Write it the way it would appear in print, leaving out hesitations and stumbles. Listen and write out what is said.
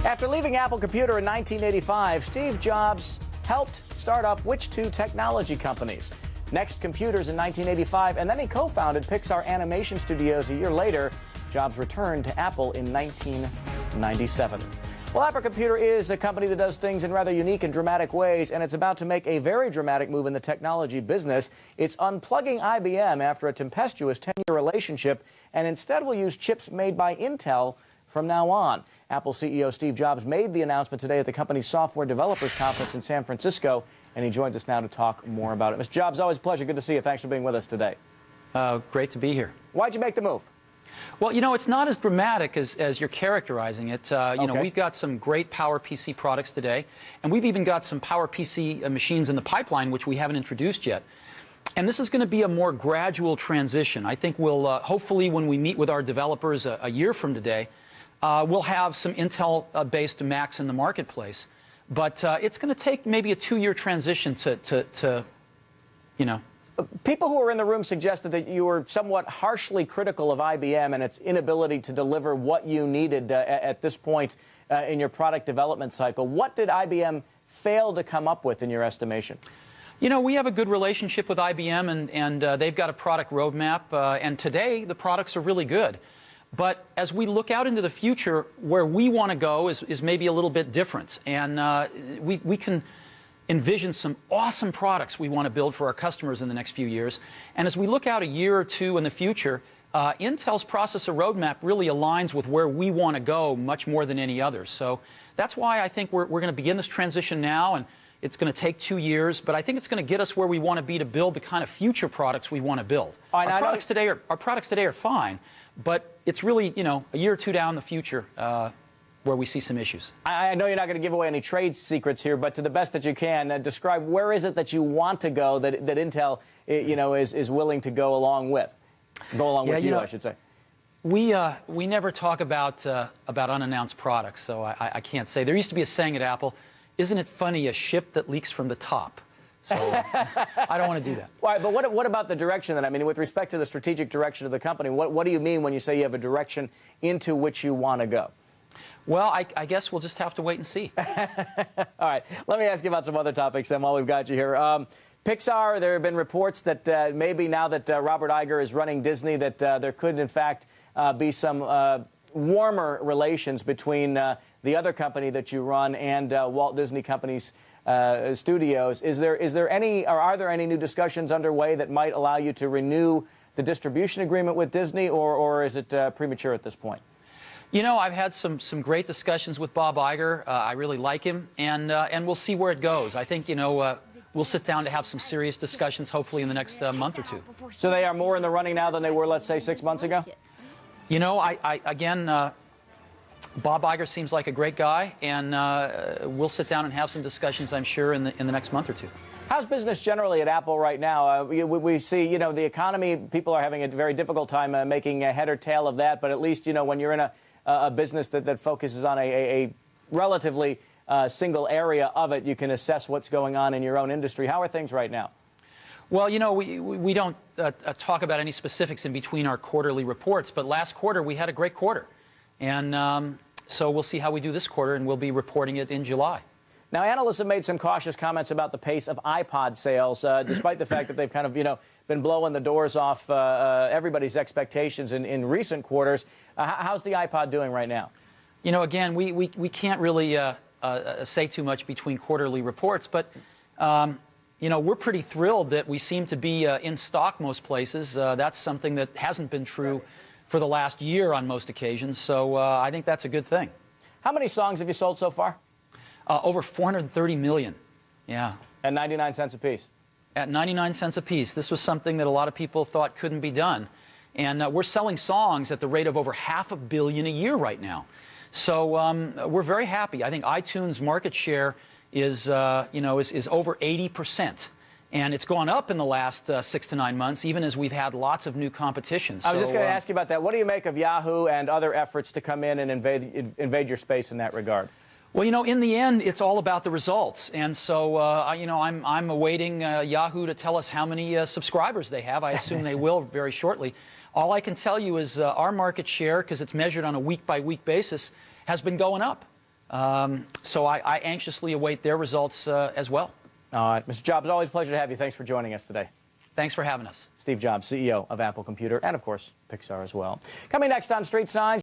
After leaving Apple Computer in 1985, Steve Jobs helped start up which two technology companies? Next Computers in 1985, and then he co-founded Pixar Animation Studios a year later. Jobs returned to Apple in 1997. Well, Apple Computer is a company that does things in rather unique and dramatic ways, and it's about to make a very dramatic move in the technology business. It's unplugging IBM after a tempestuous 10-year relationship, and instead will use chips made by Intel from now on. Apple CEO Steve Jobs made the announcement today at the company's Software Developers Conference in San Francisco, and he joins us now to talk more about it. Mr. Jobs, always a pleasure. Good to see you. Thanks for being with us today. Great to be here. Why'd you make the move? Well, you know, it's not as dramatic as you're characterizing it. You know, we've got some great PowerPC products today, and we've even got some PowerPC machines in the pipeline, which we haven't introduced yet. And this is going to be a more gradual transition. I think we'll, hopefully, when we meet with our developers a year from today, we'll have some Intel-based Macs in the marketplace. But it's going to take maybe a 2-year transition to, you know. People who were in the room suggested that you were somewhat harshly critical of IBM and its inability to deliver what you needed at this point in your product development cycle. What did IBM fail to come up with, in your estimation? You know, we have a good relationship with IBM, and they've got a product roadmap, and today the products are really good. But as we look out into the future, where we want to go is maybe a little bit different, and we can envision some awesome products we want to build for our customers in the next few years. And as we look out a year or two in the future, Intel's processor roadmap really aligns with where we want to go much more than any other. So that's why I think we're going to begin this transition now, and it's going to take 2 years, but I think it's going to get us where we want to be to build the kind of future products we want to build. Our products today are fine, but it's really, you know, a year or two down the future where we see some issues. I know you're not going to give away any trade secrets here, but to the best that you can, describe where is it that you want to go that Intel, you know, is willing to go along with? Go along with you, I should say. We never talk about unannounced products, so I can't say. There used to be a saying at Apple, isn't it funny, a ship that leaks from the top? So I don't want to do that. All right, but what about the direction then? I mean, with respect to the strategic direction of the company, what do you mean when you say you have a direction into which you want to go? Well, I guess we'll just have to wait and see. All right. Let me ask you about some other topics then while we've got you here. Pixar, there have been reports that maybe now that Robert Iger is running Disney, that there could, in fact, be some warmer relations between the other company that you run and Walt Disney Company's studios. Is there any, or are there any new discussions underway that might allow you to renew the distribution agreement with Disney, or is it premature at this point? You know, I've had some great discussions with Bob Iger. I really like him, and we'll see where it goes. I think, you know, we'll sit down to have some serious discussions, hopefully in the next month or two. So they are more in the running now than they were, let's say, 6 months ago? You know, again, Bob Iger seems like a great guy, and we'll sit down and have some discussions, I'm sure, in the next month or two. How's business generally at Apple right now? We see, you know, the economy, people are having a very difficult time making a head or tail of that, but at least, you know, when you're in a business that focuses on a relatively single area of it, you can assess what's going on in your own industry. How are things right now? Well, you know, we don't talk about any specifics in between our quarterly reports, but last quarter we had a great quarter. And so we'll see how we do this quarter, and we'll be reporting it in July. Now, analysts have made some cautious comments about the pace of iPod sales, despite the fact that they've kind of, you know, been blowing the doors off everybody's expectations in recent quarters. How's the iPod doing right now? You know, again, we can't really say too much between quarterly reports, but you know, we're pretty thrilled that we seem to be in stock most places. That's something that hasn't been true for the last year on most occasions, so I think that's a good thing. How many songs have you sold so far? Over 430 million, yeah. At 99 cents a piece? At 99 cents a piece. This was something that a lot of people thought couldn't be done. And we're selling songs at the rate of over $500 million a year right now. So we're very happy. I think iTunes' market share is, you know, is over 80%. And it's gone up in the last 6 to 9 months, even as we've had lots of new competition. I was just going to ask you about that. What do you make of Yahoo and other efforts to come in and invade your space in that regard? Well, you know, in the end, it's all about the results. And so, you know, I'm awaiting Yahoo to tell us how many subscribers they have. I assume they will very shortly. All I can tell you is our market share, because it's measured on a week-by-week basis, has been going up. So I anxiously await their results as well. All right, Mr. Jobs, always a pleasure to have you. Thanks for joining us today. Thanks for having us. Steve Jobs, CEO of Apple Computer, and of course, Pixar as well. Coming next on Street Signs.